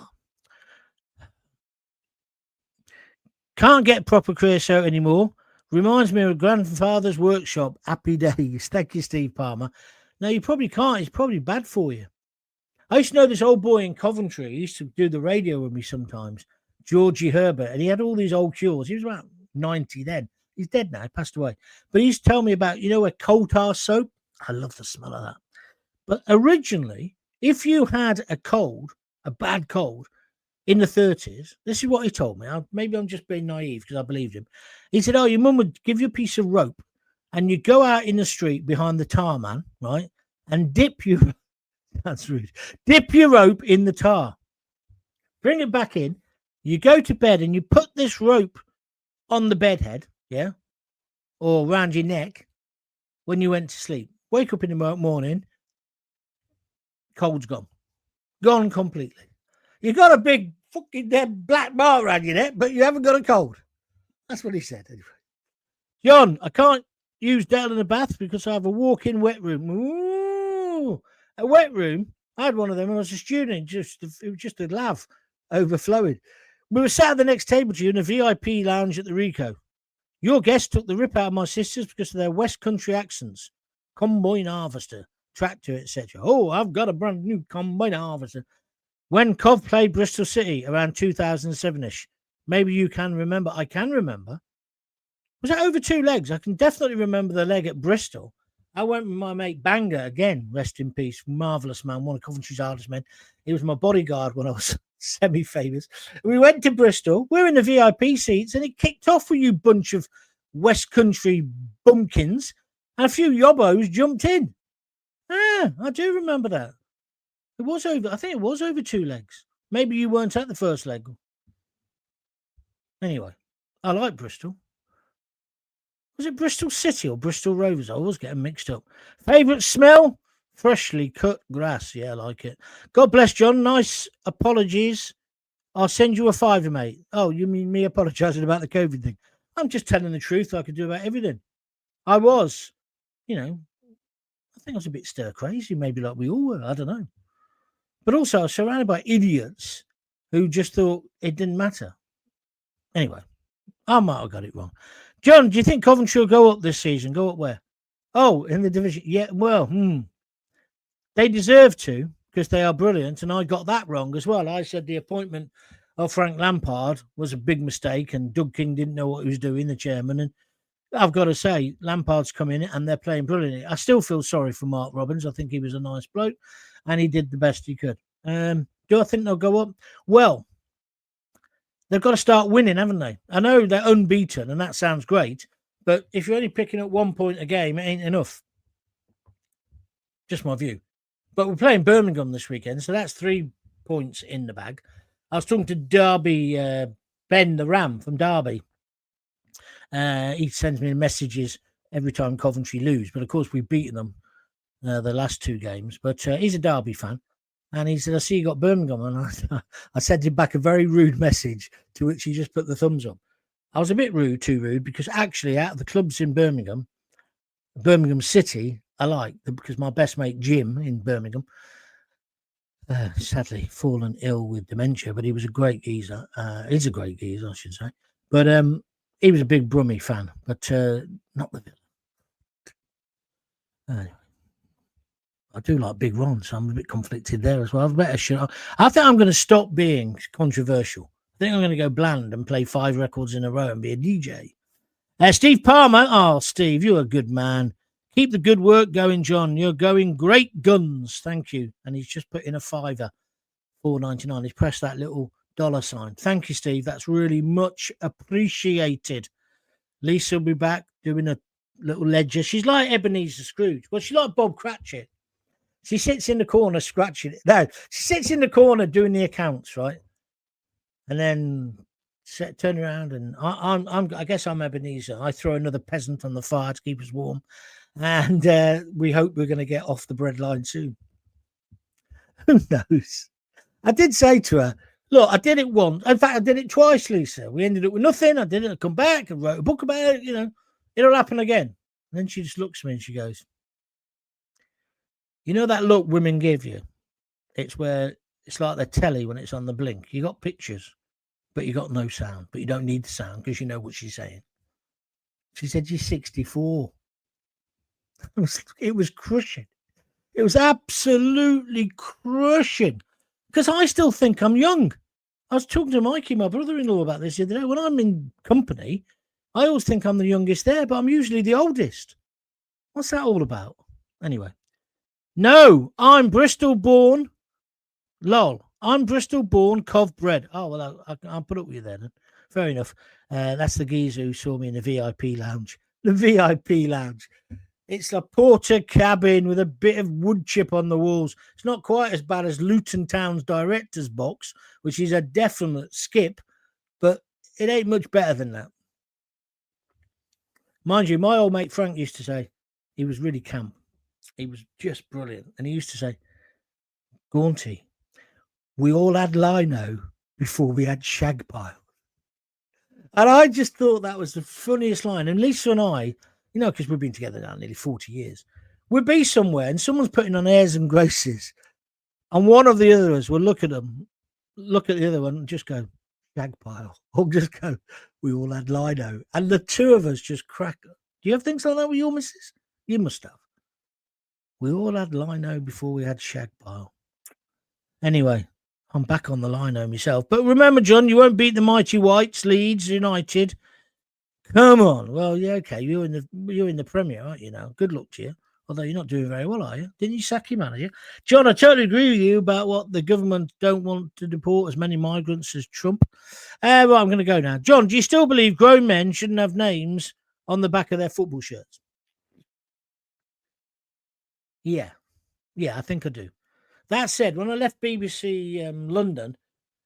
Can't get proper creosote anymore. Reminds me of grandfather's workshop. Happy days. Thank you, Steve Palmer. No, you probably can't. It's probably bad for you. I used to know this old boy in Coventry. He used to do the radio with me sometimes, Georgie Herbert, and he had all these old cures. He was about 90 then. He's dead now. He passed away. But he used to tell me about, a coal tar soap. I love the smell of that. But originally, if you had a bad cold, in the 30s, this is what he told me. Maybe I'm just being naive because I believed him. He said, your mum would give you a piece of rope and you go out in the street behind the tar man, right? And that's rude. Dip your rope in the tar. Bring it back in. You go to bed and you put this rope on the bed head, yeah? Or around your neck when you went to sleep. Wake up in the morning, cold's gone. Gone completely. You got a big fucking dead black mark around your neck, but you haven't got a cold. That's what he said. Anyway. John, I can't use Dettol in the bath because I have a walk-in wet room. Ooh, a wet room? I had one of them when I was a student. It was just a lav overflowing. We were sat at the next table to you in a VIP lounge at the Rico. Your guests took the rip out of my sisters because of their West Country accents. Combine harvester, tractor, etc. Oh, I've got a brand new combine harvester. When Cov played Bristol City around 2007-ish, maybe you can remember. I can remember. Was it over 2 legs? I can definitely remember the leg at Bristol. I went with my mate Banger, again, rest in peace, marvellous man, one of Coventry's hardest men. He was my bodyguard when I was semi-famous. We went to Bristol. We're in the VIP seats, and it kicked off with you bunch of West Country bumpkins, and a few yobbos jumped in. Ah, I do remember that. I think it was over 2 legs. Maybe you weren't at the first leg. Anyway, I like Bristol. Was it Bristol City or Bristol Rovers? I always get them mixed up. Favourite smell? Freshly cut grass. Yeah, I like it. God bless, John. Nice apologies. I'll send you a £5, mate. Oh, you mean me apologising about the COVID thing? I'm just telling the truth like I do about everything. I was, I think I was a bit stir crazy, maybe like we all were. I don't know. But also, I was surrounded by idiots who just thought it didn't matter. Anyway, I might have got it wrong. John, do you think Coventry will go up this season? Go up where? Oh, in the division. Yeah, well, they deserve to because they are brilliant. And I got that wrong as well. I said the appointment of Frank Lampard was a big mistake and Doug King didn't know what he was doing, the chairman. And I've got to say, Lampard's come in and they're playing brilliantly. I still feel sorry for Mark Robbins. I think he was a nice bloke and he did the best he could. Do I think they'll go up? Well, they've got to start winning, haven't they? I know they're unbeaten and that sounds great, but if you're only picking up 1 point a game, it ain't enough. Just my view. But we're playing Birmingham this weekend, so that's 3 points in the bag. I was talking to Derby, Ben the Ram from Derby. He sends me messages every time Coventry lose, but of course we've beaten them the last 2 games. But he's a Derby fan, and he said, "I see you got Birmingham," and I sent him back a very rude message, to which he just put the thumbs up. I was a bit too rude, because actually, out of the clubs in Birmingham City, I like because my best mate Jim in Birmingham, sadly fallen ill with dementia, but he was a great geezer. He's a great geezer, I should say. But he was a big Brummie fan, but not the Villa. Anyway. I do like Big Ron, so I'm a bit conflicted there as well. I think I'm going to stop being controversial. I think I'm going to go bland and play 5 records in a row and be a DJ. Steve Palmer. Oh, Steve, you're a good man. Keep the good work going, John. You're going great guns. Thank you. And he's just put in a $5, $4.99. He's pressed that little $sign. Thank you, Steve. That's really much appreciated. Lisa will be back doing a little ledger. She's like Ebenezer Scrooge. Well, she's like Bob Cratchit. She sits in the corner scratching it. No, she sits in the corner doing the accounts, right? And then turn around and I guess I'm Ebenezer. I throw another peasant on the fire to keep us warm. And we hope we're going to get off the breadline soon. Who knows? I did say to her, look, I did it once. In fact, I did it twice, Lisa. We ended up with nothing. I did it. I come back and wrote a book about it. You know, it'll happen again. And then she just looks at me and she goes, you know that look women give you? It's like the telly when it's on the blink. You got pictures, but you got no sound. But you don't need the sound because you know what she's saying. She said, you're 64. It was crushing. It was absolutely crushing. Because I still think I'm young. I was talking to Mikey, my brother-in-law, about this the other day. When I'm in company, I always think I'm the youngest there, but I'm usually the oldest. What's that all about? Anyway. No, I'm Bristol-born. Lol. I'm Bristol-born, Cov bred. Oh, well, I'll put up with you then. Fair enough. That's the geezer who saw me in the VIP lounge. The VIP lounge. It's a porter cabin with a bit of wood chip on the walls. It's not quite as bad as Luton Town's director's box, which is a definite skip, but it ain't much better than that. Mind you, my old mate Frank used to say he was really camp. He was just brilliant. And he used to say, Gaunty, we all had lino before we had shag pile. And I just thought that was the funniest line. And Lisa and I, you know, because we've been together now nearly 40 years, we'd be somewhere and someone's putting on airs and graces. And one of the others will look at the other one and just go, shag pile. Or just go, we all had lino. And the two of us just crack. Do you have things like that with your missus? You must have. We all had lino before we had shag pile. Anyway, I'm back on the lino myself. But remember, John, you won't beat the mighty Whites, Leeds United. Come on. Well, yeah, okay. You're in the Premier, aren't you now? Good luck to you. Although you're not doing very well, are you? Didn't you sack your manager? John, I totally agree with you about what the government don't want to deport as many migrants as Trump. Well, I'm going to go now. John, do you still believe grown men shouldn't have names on the back of their football shirts? Yeah, I think I do. That said, when I left BBC London,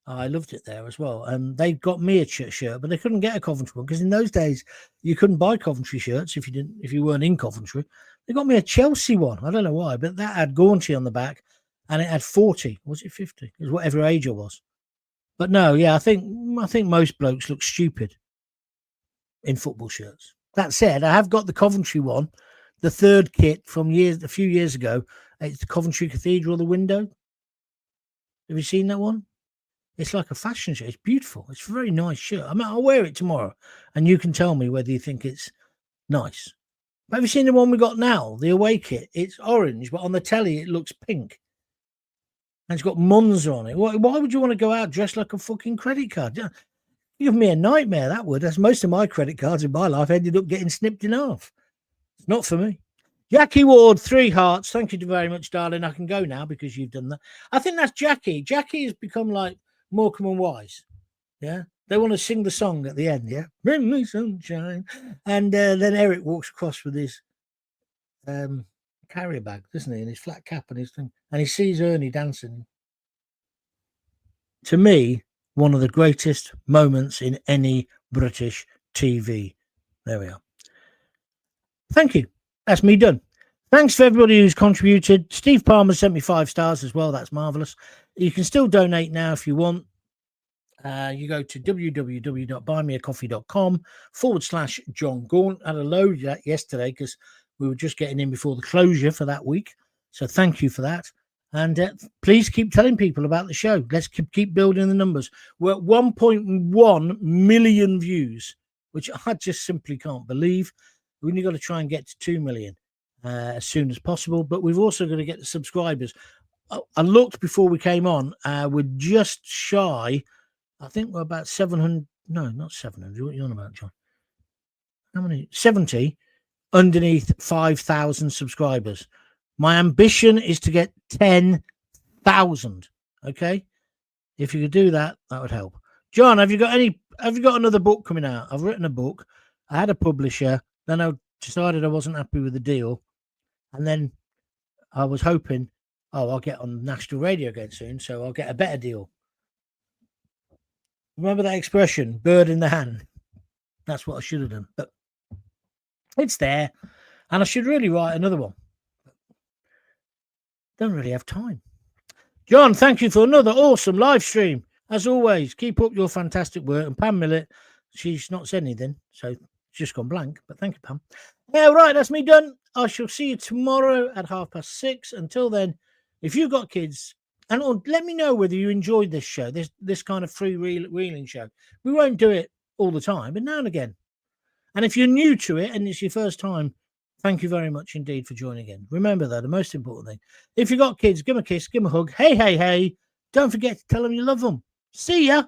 I loved it there as well. And they got me a shirt, but they couldn't get a Coventry one because in those days you couldn't buy Coventry shirts if you weren't in Coventry. They got me a Chelsea one. I don't know why, but that had Gaunty on the back, and it had 40. Was it 50? It was whatever age I was. But no, yeah, I think most blokes look stupid in football shirts. That said, I have got the Coventry one, the third kit from a few years ago. It's the Coventry Cathedral, the window. Have you seen that one? It's like a fashion shirt. It's beautiful. It's a very nice shirt. I mean, I'll wear it tomorrow, and you can tell me whether you think it's nice. But have you seen the one we got now, the away kit? It's orange, but on the telly it looks pink. And it's got Monza on it. Why would you want to go out dressed like a fucking credit card? You give me a nightmare, that would. As most of my credit cards in my life ended up getting snipped in half. It's not for me. Jackie Ward, 3 hearts. Thank you very much, darling. I can go now because you've done that. I think that's Jackie. Jackie has become like Morecambe and Wise. Yeah. They want to sing the song at the end. Yeah. Bring me sunshine. And then Eric walks across with his carrier bag, doesn't he? And his flat cap and his thing. And he sees Ernie dancing. To me, one of the greatest moments in any British TV. There we are. Thank you. That's me done. Thanks for everybody who's contributed. Steve Palmer sent me 5 stars as well. That's marvellous. You can still donate now if you want. You go to www.buymeacoffee.com/Jon Gaunt. I had a load of that yesterday because we were just getting in before the closure for that week. So thank you for that. And please keep telling people about the show. Let's keep building the numbers. We're at 1.1 million views, which I just simply can't believe. We only got to try and get to 2 million. as soon as possible. But we've also got to get the subscribers. I looked before we came on. We're just shy. I think we're about 700. No, not 700. What are you on about, John? How many? 70 underneath 5,000 subscribers. My ambition is to get 10,000. Okay. If you could do that, that would help. John, have you got another book coming out? I've written a book. I had a publisher. Then I decided I wasn't happy with the deal. And then I was hoping, I'll get on national radio again soon, so I'll get a better deal. Remember that expression, bird in the hand? That's what I should have done. But it's there. And I should really write another one. Don't really have time. John, thank you for another awesome live stream. As always, keep up your fantastic work. And Pam Millett, she's not said anything, so it's just gone blank. But thank you, Pam. Yeah, right, that's me done. I shall see you tomorrow at 6:30. Until then, if you've got kids, and let me know whether you enjoyed this show, this kind of free reeling show. We won't do it all the time, but now and again. And if you're new to it and it's your first time, thank you very much indeed for joining in. Remember that, the most important thing. If you've got kids, give them a kiss, give them a hug. Hey, hey, hey. Don't forget to tell them you love them. See ya.